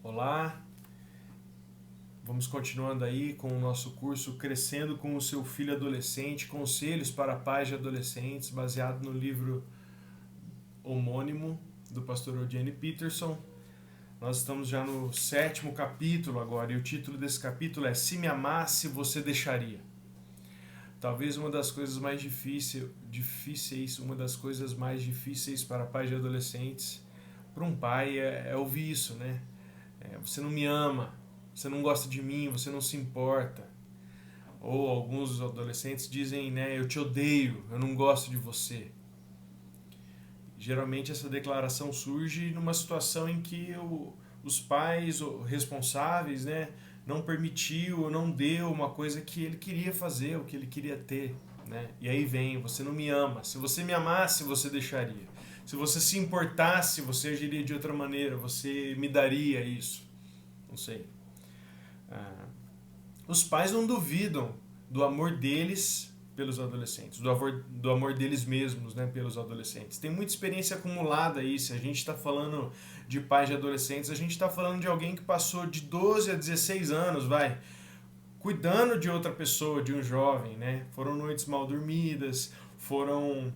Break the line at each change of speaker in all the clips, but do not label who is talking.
Olá, vamos continuando aí com o nosso curso Crescendo com o Seu Filho Adolescente, Conselhos para Pais de Adolescentes, baseado no livro homônimo do pastor Eugene Peterson. Nós estamos já no 7º capítulo agora e o título desse capítulo é Se Me Amasse, Você Deixaria. Talvez uma das coisas mais difíceis para pais de adolescentes, para um pai é ouvir isso, né? Você não me ama, você não gosta de mim, você não se importa. Ou alguns adolescentes dizem, né, eu te odeio, eu não gosto de você. Geralmente essa declaração surge numa situação em que os pais responsáveis, né, não permitiu ou não deu uma coisa que ele queria fazer, o que ele queria ter. Né? E aí vem, você não me ama. Se você me amasse, você deixaria. Se você se importasse, você agiria de outra maneira, você me daria isso. Não sei. Os pais não duvidam do amor deles pelos adolescentes, do amor deles mesmos, né, pelos adolescentes. Tem muita experiência acumulada aí. Se a gente está falando de pais de adolescentes, a gente está falando de alguém que passou de 12 a 16 anos, cuidando de outra pessoa, de um jovem, né? Foram noites mal dormidas, foram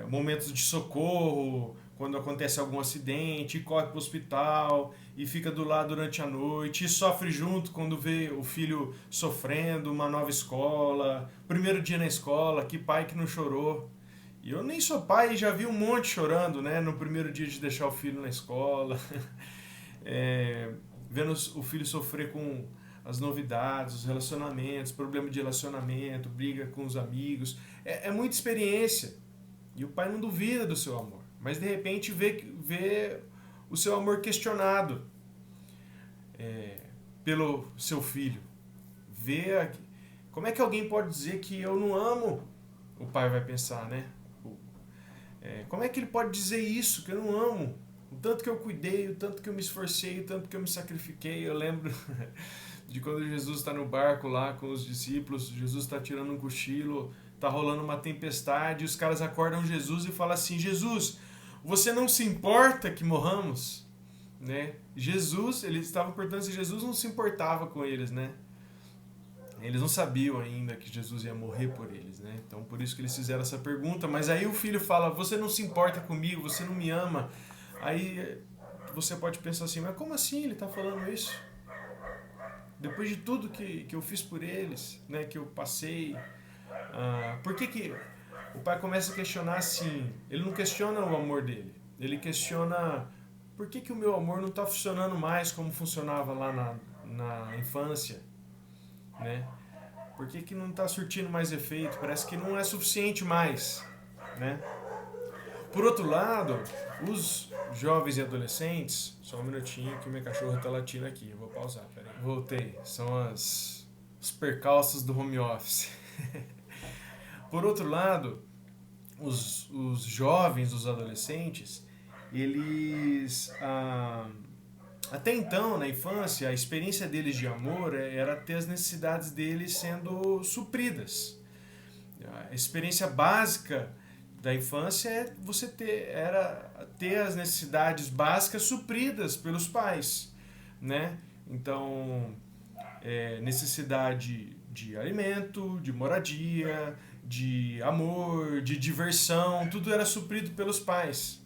momentos de socorro, quando acontece algum acidente, e corre para o hospital e fica do lado durante a noite e sofre junto quando vê o filho sofrendo, uma nova escola, primeiro dia na escola, que pai que não chorou. E eu nem sou pai e já vi um monte chorando, né, no primeiro dia de deixar o filho na escola, vendo o filho sofrer com as novidades, os relacionamentos, problema de relacionamento, briga com os amigos. É muita experiência. E o pai não duvida do seu amor. Mas de repente vê o seu amor questionado pelo seu filho. Como é que alguém pode dizer que eu não amo? O pai vai pensar, né? Como é que ele pode dizer isso, que eu não amo? O tanto que eu cuidei, o tanto que eu me esforcei, o tanto que eu me sacrifiquei. Eu lembro de quando Jesus está no barco lá com os discípulos, Jesus está tirando um cochilo, está rolando uma tempestade, e os caras acordam Jesus e falam assim, Jesus, você não se importa que morramos? Né? Jesus, eles estavam perguntando se Jesus não se importava com eles, né? Eles não sabiam ainda que Jesus ia morrer por eles, né? Então por isso que eles fizeram essa pergunta, mas aí o filho fala, você não se importa comigo, você não me ama. Aí você pode pensar assim, mas como assim ele está falando isso? Depois de tudo que eu fiz por eles, né, que eu passei, por que o pai começa a questionar assim? Ele não questiona o amor dele, ele questiona por que o meu amor não está funcionando mais como funcionava lá na infância, né? Por que não está surtindo mais efeito? Parece que não é suficiente mais, né? Por outro lado, os jovens e adolescentes... Só um minutinho que minha cachorra está latindo aqui. Eu vou pausar, peraí. Voltei. São os percalços do home office. Por outro lado, os jovens, os adolescentes, eles... até então, na infância, a experiência deles de amor era ter as necessidades deles sendo supridas. A experiência básica da infância era ter as necessidades básicas supridas pelos pais, né? Então, necessidade de alimento, de moradia, de amor, de diversão, tudo era suprido pelos pais.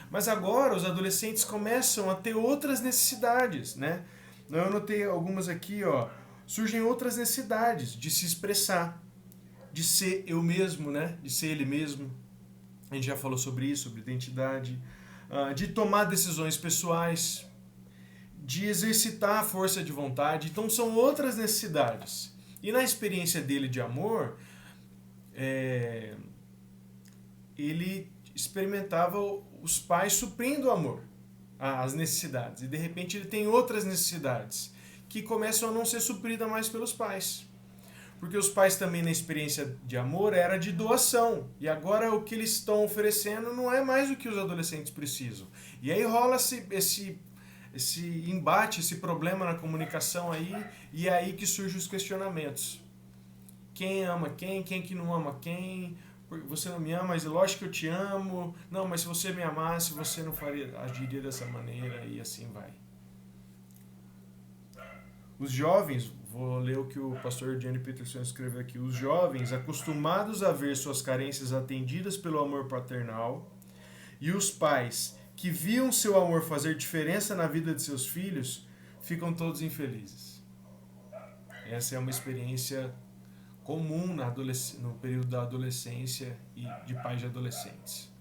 Mas agora os adolescentes começam a ter outras necessidades, né? Eu anotei algumas aqui, ó. Surgem outras necessidades de se expressar, de ser eu mesmo, né? De ser ele mesmo. A gente já falou sobre isso, sobre identidade. De tomar decisões pessoais, de exercitar a força de vontade. Então são outras necessidades. E na experiência dele de amor, ele experimentava os pais suprindo o amor, as necessidades. E de repente ele tem outras necessidades que começam a não ser supridas mais pelos pais. Porque os pais também na experiência de amor era de doação. E agora o que eles estão oferecendo não é mais o que os adolescentes precisam. E aí rola esse embate, esse problema na comunicação aí, e é aí que surgem os questionamentos. Quem ama quem? Quem que não ama quem? Você não me ama, mas lógico que eu te amo. Não, mas se você me amasse, você não agiria dessa maneira, e assim vai. Os jovens, vou ler o que o pastor Eugene Peterson escreveu aqui, os jovens, acostumados a ver suas carências atendidas pelo amor paternal, e os pais, que viam seu amor fazer diferença na vida de seus filhos, ficam todos infelizes. Essa é uma experiência comum no período da adolescência e de pais de adolescentes.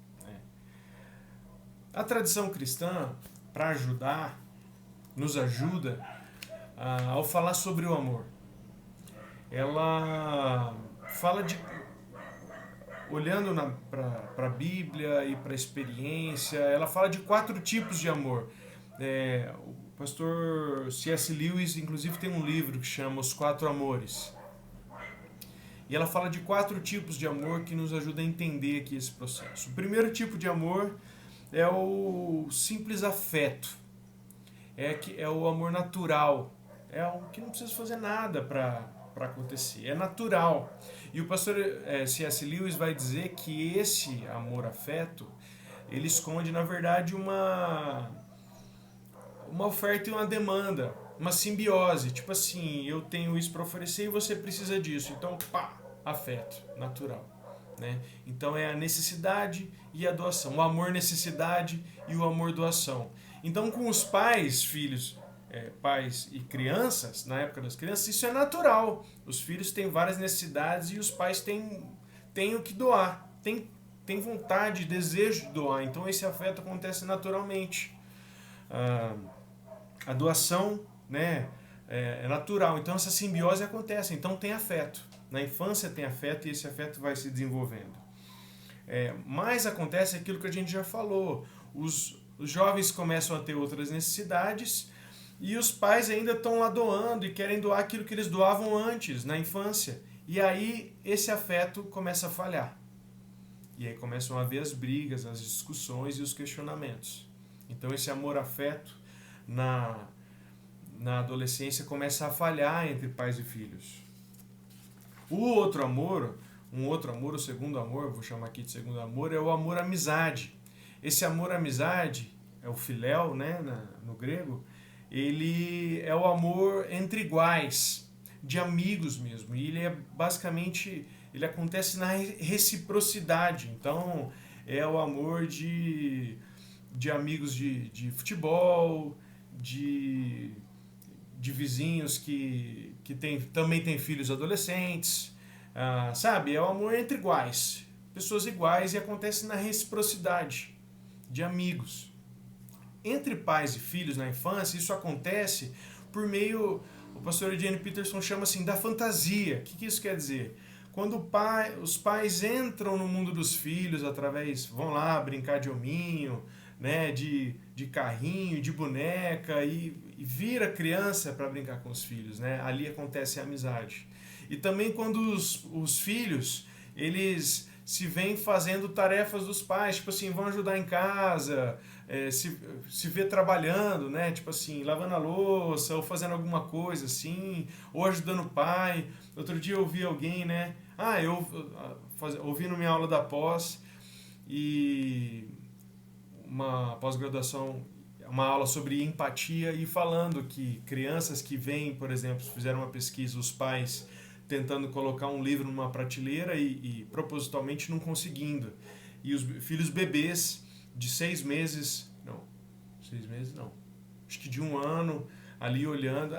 A tradição cristã, para ajudar, nos ajuda ao falar sobre o amor. Ela fala de, olhando para a Bíblia e para a experiência, ela fala de 4 tipos de amor. O pastor C.S. Lewis, inclusive, tem um livro que chama Os 4 Amores. E ela fala de 4 tipos de amor que nos ajuda a entender aqui esse processo. O primeiro tipo de amor é o simples afeto. É o amor natural. É o que não precisa fazer nada para acontecer. É natural. E o pastor C.S. Lewis vai dizer que esse amor-afeto, ele esconde, na verdade, uma oferta e uma demanda, uma simbiose. Tipo assim, eu tenho isso para oferecer e você precisa disso. Então, afeto, natural. Né? Então é a necessidade e a doação. O amor, necessidade e o amor, doação. Então, com os pais, filhos, pais e crianças, na época das crianças, isso é natural. Os filhos têm várias necessidades e os pais têm o que doar, têm vontade, desejo de doar. Então esse afeto acontece naturalmente. A doação, né, é natural. Então essa simbiose acontece. Então tem afeto. Na infância tem afeto e esse afeto vai se desenvolvendo. Mas acontece aquilo que a gente já falou. Os jovens começam a ter outras necessidades e os pais ainda estão lá doando e querem doar aquilo que eles doavam antes, na infância. E aí esse afeto começa a falhar. E aí começam a haver as brigas, as discussões e os questionamentos. Então esse amor-afeto na adolescência começa a falhar entre pais e filhos. Um outro amor, o segundo amor, vou chamar aqui de segundo amor, é o amor-amizade. Esse amor-amizade, é o filéu, né, no grego, ele é o amor entre iguais, de amigos mesmo. E ele ele acontece na reciprocidade. Então, é o amor de amigos de futebol, de vizinhos que também têm filhos adolescentes, sabe? É o amor entre iguais, pessoas iguais, e acontece na reciprocidade de amigos. Entre pais e filhos na infância, isso acontece por meio, o pastor Eugene Peterson chama assim, da fantasia. O que isso quer dizer? Quando os pais entram no mundo dos filhos vão lá brincar de hominho, né, de carrinho, de boneca, e vira criança para brincar com os filhos, né? Ali acontece a amizade. E também quando os filhos, eles se vêm fazendo tarefas dos pais, tipo assim, vão ajudar em casa, se vê trabalhando, né? Tipo assim, lavando a louça, ou fazendo alguma coisa assim, ou ajudando o pai. Outro dia eu ouvi alguém, né? Ouvindo minha aula da pós, e uma pós-graduação, uma aula sobre empatia, e falando que crianças que vêm, por exemplo, fizeram uma pesquisa, os pais tentando colocar um livro numa prateleira e propositalmente não conseguindo. E os filhos bebês de 6 meses, acho que de 1 ano, ali olhando,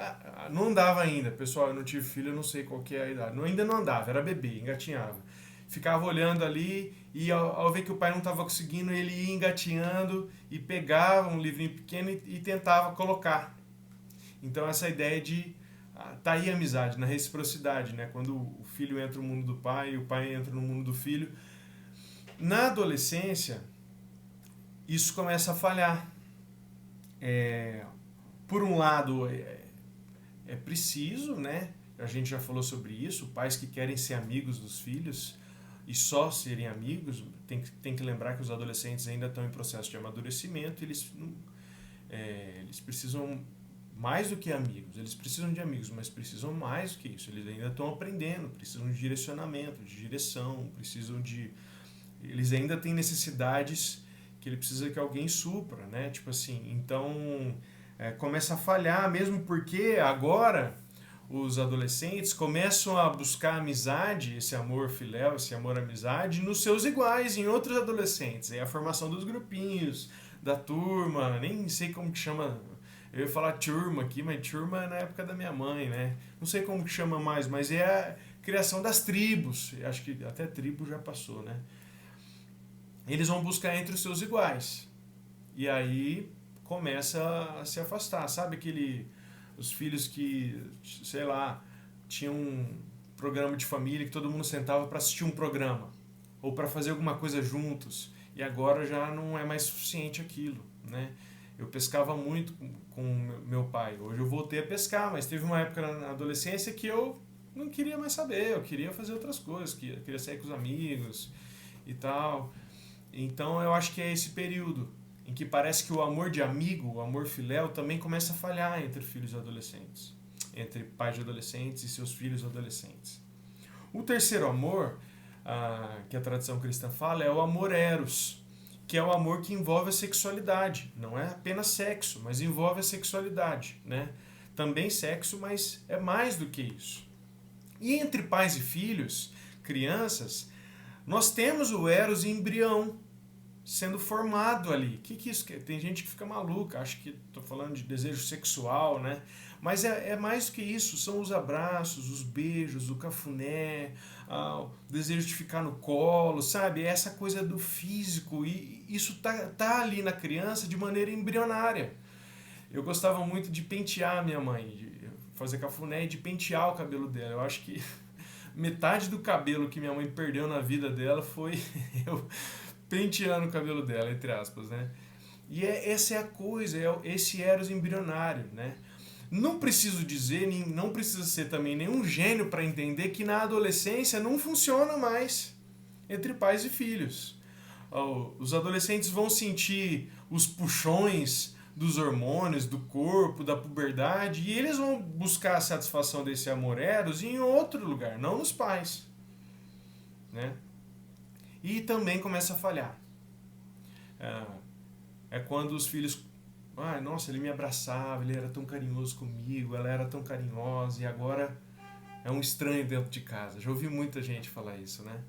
não andava ainda, pessoal, eu não tive filho, eu não sei qual que é a idade, ainda não andava, era bebê, engatinhava. Ficava olhando ali e ao ver que o pai não estava conseguindo, ele ia engatinhando e pegava um livrinho pequeno e tentava colocar. Então essa ideia de tá aí a amizade, na reciprocidade, né? Quando o filho entra no mundo do pai e o pai entra no mundo do filho. Na adolescência, isso começa a falhar. Por um lado, é preciso, né? A gente já falou sobre isso, pais que querem ser amigos dos filhos e só serem amigos, tem que lembrar que os adolescentes ainda estão em processo de amadurecimento, eles precisam mais do que amigos, eles precisam de amigos, mas precisam mais do que isso, eles ainda estão aprendendo, precisam de direcionamento, de direção, eles ainda têm necessidades que ele precisa que alguém supra, né? Tipo assim, então começa a falhar, mesmo porque agora os adolescentes começam a buscar amizade, esse amor filéu, esse amor amizade, nos seus iguais, em outros adolescentes. É a formação dos grupinhos, da turma, nem sei como que chama. Eu ia falar turma aqui, mas turma é na época da minha mãe, né? Não sei como que chama mais, mas é a criação das tribos. Acho que até tribo já passou, né? Eles vão buscar entre os seus iguais. E aí começa a se afastar. Sabe os filhos que, sei lá, tinham um programa de família que todo mundo sentava para assistir um programa ou para fazer alguma coisa juntos, e agora já não é mais suficiente aquilo, né? Eu pescava muito com meu pai. Hoje eu voltei a pescar, mas teve uma época na adolescência que eu não queria mais saber, eu queria fazer outras coisas, queria sair com os amigos e tal. Então eu acho que é esse período em que parece que o amor de amigo, o amor filéu, também começa a falhar entre filhos adolescentes, entre pais de adolescentes e seus filhos adolescentes. O terceiro amor, que a tradição cristã fala, é o amor eros, que é o amor que envolve a sexualidade. Não é apenas sexo, mas envolve a sexualidade, né? Também sexo, mas é mais do que isso. E entre pais e filhos, crianças, nós temos o eros embrião sendo formado ali. O que isso quer? Tem gente que fica maluca, acha que estou falando de desejo sexual, né? Mas é mais do que isso, são os abraços, os beijos, o cafuné, o desejo de ficar no colo, sabe? É essa coisa do físico, e isso tá ali na criança de maneira embrionária. Eu gostava muito de pentear a minha mãe, de fazer cafuné e de pentear o cabelo dela. Eu acho que metade do cabelo que minha mãe perdeu na vida dela foi eu penteando o cabelo dela, entre aspas, né? E essa é a coisa, esse eros embrionário, né? Não preciso dizer, não precisa ser também nenhum gênio para entender que na adolescência não funciona mais entre pais e filhos. Os adolescentes vão sentir os puxões dos hormônios, do corpo, da puberdade, e eles vão buscar a satisfação desse amor eros em outro lugar, não nos pais, né? E também começa a falhar. É quando os filhos... nossa, ele me abraçava, ele era tão carinhoso comigo, ela era tão carinhosa, e agora é um estranho dentro de casa. Já ouvi muita gente falar isso, né?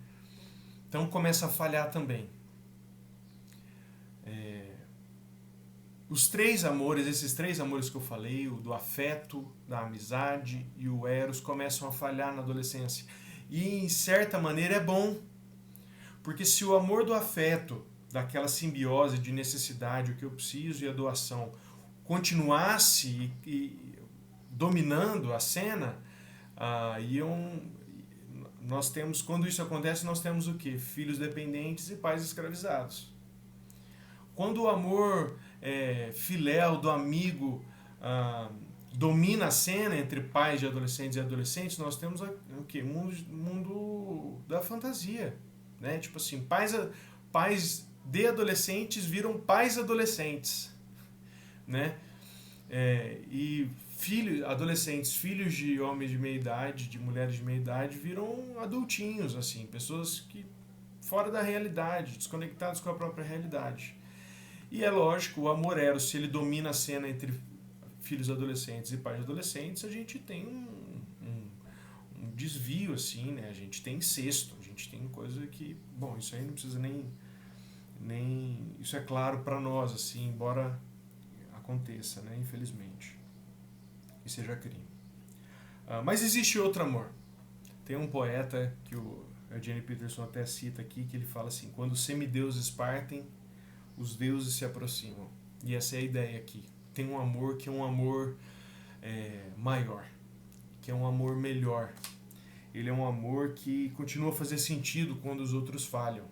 Então começa a falhar também. Os três amores, esses três amores que eu falei, o do afeto, da amizade e o eros, começam a falhar na adolescência. E, em certa maneira, é bom. Porque se o amor do afeto, daquela simbiose de necessidade, o que eu preciso e a doação, continuasse e dominando a cena, nós temos, quando isso acontece, nós temos o quê? Filhos dependentes e pais escravizados. Quando o amor filéu do amigo domina a cena entre pais de adolescentes e adolescentes, nós temos o quê? Mundo da fantasia, né? Tipo assim, pais de adolescentes viram pais adolescentes, né? E adolescentes, filhos de homens de meia idade, de mulheres de meia idade, viram adultinhos, assim, pessoas que fora da realidade, desconectados com a própria realidade. E é lógico, o amor eros, se ele domina a cena entre filhos adolescentes e pais adolescentes, a gente tem um desvio, assim, né? A gente tem incesto, a gente tem coisa que... Bom, isso aí não precisa nem isso é claro para nós, assim, embora aconteça, né? Infelizmente. E seja crime. Mas existe outro amor. Tem um poeta que o Eugene Peterson até cita aqui, que ele fala assim: quando os semideuses partem, os deuses se aproximam. E essa é a ideia aqui. Tem um amor que é um amor maior, que é um amor melhor. Ele é um amor que continua a fazer sentido quando os outros falham,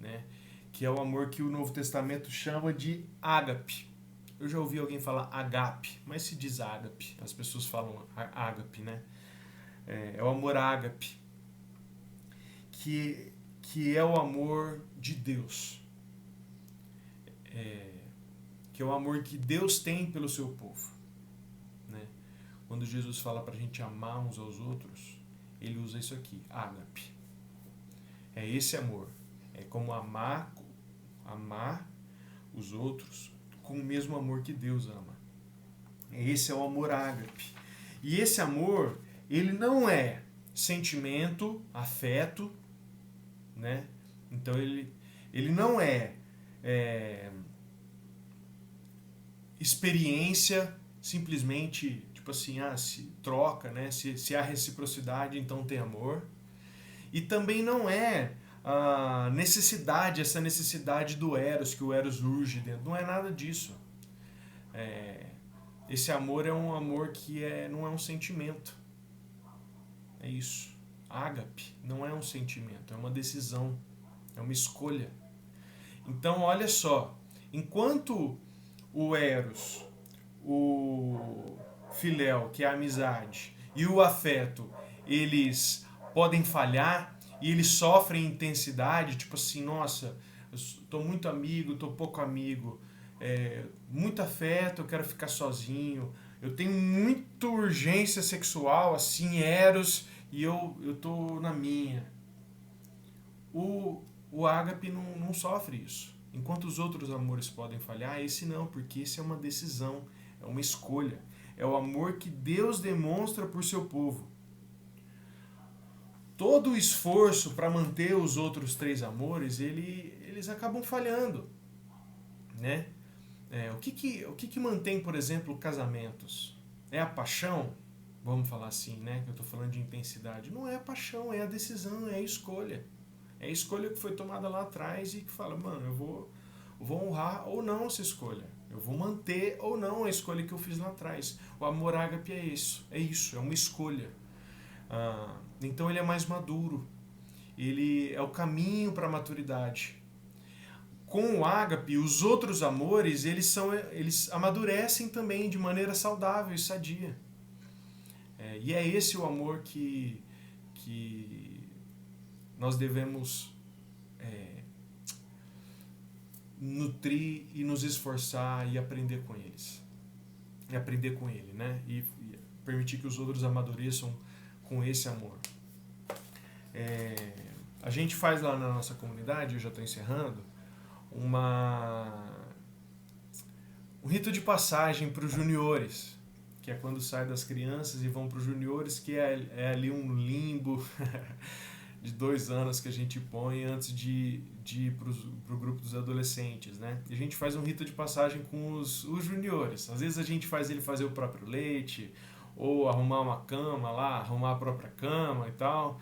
né? Que é o amor que o Novo Testamento chama de ágape. Eu já ouvi alguém falar agape, mas se diz ágape. As pessoas falam ágape, né? É o amor ágape, que é o amor de Deus. Que é o amor que Deus tem pelo seu povo, né? Quando Jesus fala para a gente amar uns aos outros, ele usa isso aqui, ágape. É esse amor. É como amar os outros com o mesmo amor que Deus ama. Esse é o amor ágape. E esse amor, ele não é sentimento, afeto, né? Então ele não é, experiência, simplesmente, tipo assim, se troca, né? Se há reciprocidade, então tem amor. E também não é a necessidade, essa necessidade do Eros, que o Eros urge dentro. Não é nada disso. Esse amor é um amor que não é um sentimento. É isso. Ágape não é um sentimento, é uma decisão, é uma escolha. Então, olha só, enquanto o Eros, o filéu, que é a amizade, e o afeto, eles podem falhar e eles sofrem intensidade, tipo assim, nossa, eu tô muito amigo, tô pouco amigo, muito afeto, eu quero ficar sozinho, eu tenho muita urgência sexual, assim, eros, e eu tô na minha. O ágape não sofre isso. Enquanto os outros amores podem falhar, esse não, porque esse é uma decisão, é uma escolha. É o amor que Deus demonstra por seu povo. Todo o esforço para manter os outros três amores, eles acabam falhando, né? O que mantém, por exemplo, casamentos? É a paixão? Vamos falar assim, né? Que eu estou falando de intensidade. Não é a paixão, é a decisão, é a escolha. É a escolha que foi tomada lá atrás e que fala, mano, eu vou honrar ou não essa escolha. Eu vou manter ou não a escolha que eu fiz lá atrás. O amor ágape é isso, é uma escolha. Então ele é mais maduro. Ele é o caminho para a maturidade. Com o ágape, os outros amores, eles amadurecem também de maneira saudável e sadia. E é esse o amor que nós devemos nutrir e nos esforçar e aprender com eles. E aprender com ele, né? E permitir que os outros amadureçam com esse amor. A gente faz lá na nossa comunidade, eu já estou encerrando, um rito de passagem para os juniores, que é quando sai das crianças e vão para os juniores, que é ali um limbo de 2 anos que a gente põe antes de ir para o grupo dos adolescentes, né? E a gente faz um rito de passagem com os juniores. Às vezes a gente faz ele fazer o próprio leite, ou arrumar uma cama lá, arrumar a própria cama e tal.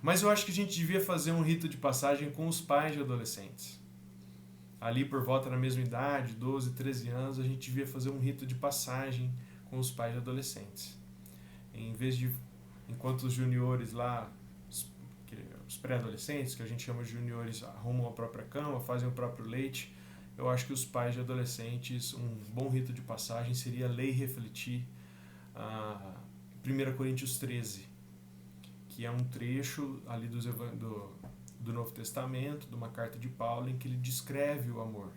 Mas eu acho que a gente devia fazer um rito de passagem com os pais de adolescentes. Ali por volta da mesma idade, 12, 13 anos, a gente devia fazer um rito de passagem com os pais de adolescentes. Em vez de, enquanto os juniores lá, os pré-adolescentes, que a gente chama de juniores, arrumam a própria cama, fazem o próprio leite, eu acho que os pais de adolescentes, um bom rito de passagem seria ler e refletir 1 Coríntios 13, que é um trecho ali do Novo Testamento, de uma carta de Paulo, em que ele descreve o amor,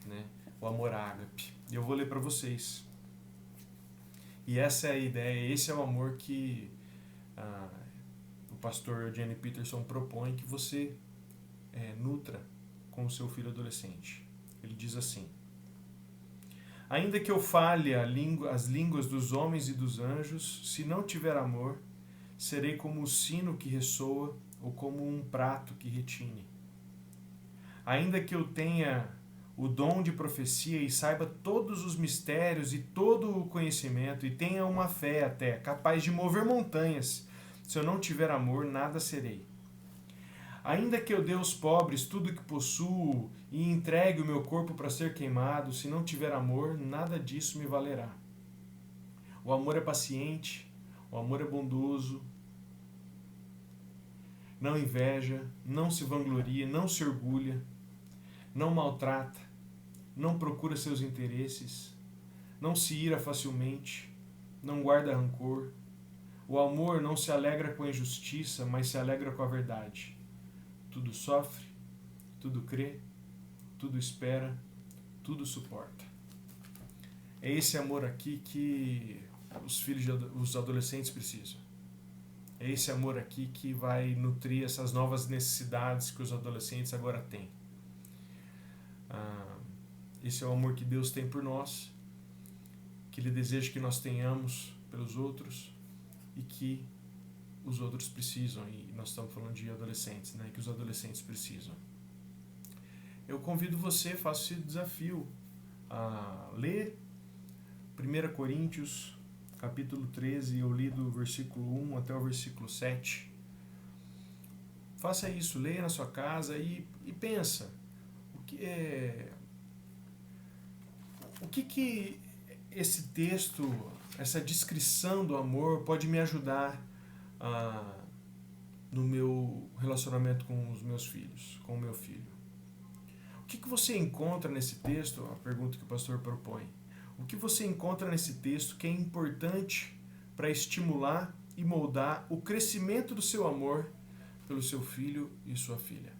né? O amor ágape. E eu vou ler para vocês. E essa é a ideia, esse é o amor que o pastor Eugene Peterson propõe que você nutra com o seu filho adolescente. Ele diz assim: ainda que eu fale as línguas dos homens e dos anjos, se não tiver amor, serei como o sino que ressoa ou como um prato que retine. Ainda que eu tenha o dom de profecia e saiba todos os mistérios e todo o conhecimento e tenha uma fé até capaz de mover montanhas, se eu não tiver amor, nada serei. Ainda que eu dê aos pobres tudo o que possuo e entregue o meu corpo para ser queimado, se não tiver amor, nada disso me valerá. O amor é paciente, o amor é bondoso, não inveja, não se vangloria, não se orgulha, não maltrata, não procura seus interesses, não se ira facilmente, não guarda rancor. O amor não se alegra com a injustiça, mas se alegra com a verdade. Tudo sofre, tudo crê, tudo espera, tudo suporta. É esse amor aqui que os adolescentes precisam. É esse amor aqui que vai nutrir essas novas necessidades que os adolescentes agora têm. Esse é o amor que Deus tem por nós, que Ele deseja que nós tenhamos pelos outros e que os outros precisam, e nós estamos falando de adolescentes, né, que os adolescentes precisam. Eu convido você, faço esse desafio, a ler 1 Coríntios, capítulo 13, eu li do versículo 1 até o versículo 7. Faça isso, leia na sua casa e pensa, o que esse texto, essa descrição do amor pode me ajudar no meu relacionamento com os meus filhos, com o meu filho. O que você encontra nesse texto, a pergunta que o pastor propõe, o que você encontra nesse texto que é importante para estimular e moldar o crescimento do seu amor pelo seu filho e sua filha?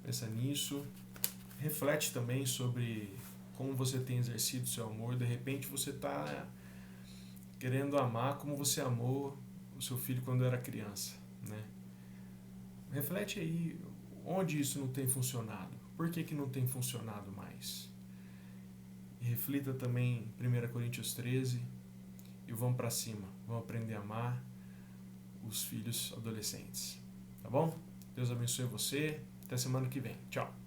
Pensa nisso, reflete também sobre como você tem exercido seu amor. De repente você está querendo amar como você amou o seu filho quando era criança, né? Reflete aí onde isso não tem funcionado, por que não tem funcionado mais. E reflita também em 1 Coríntios 13 e vamos para cima, vamos aprender a amar os filhos adolescentes, tá bom? Deus abençoe você, até semana que vem, tchau!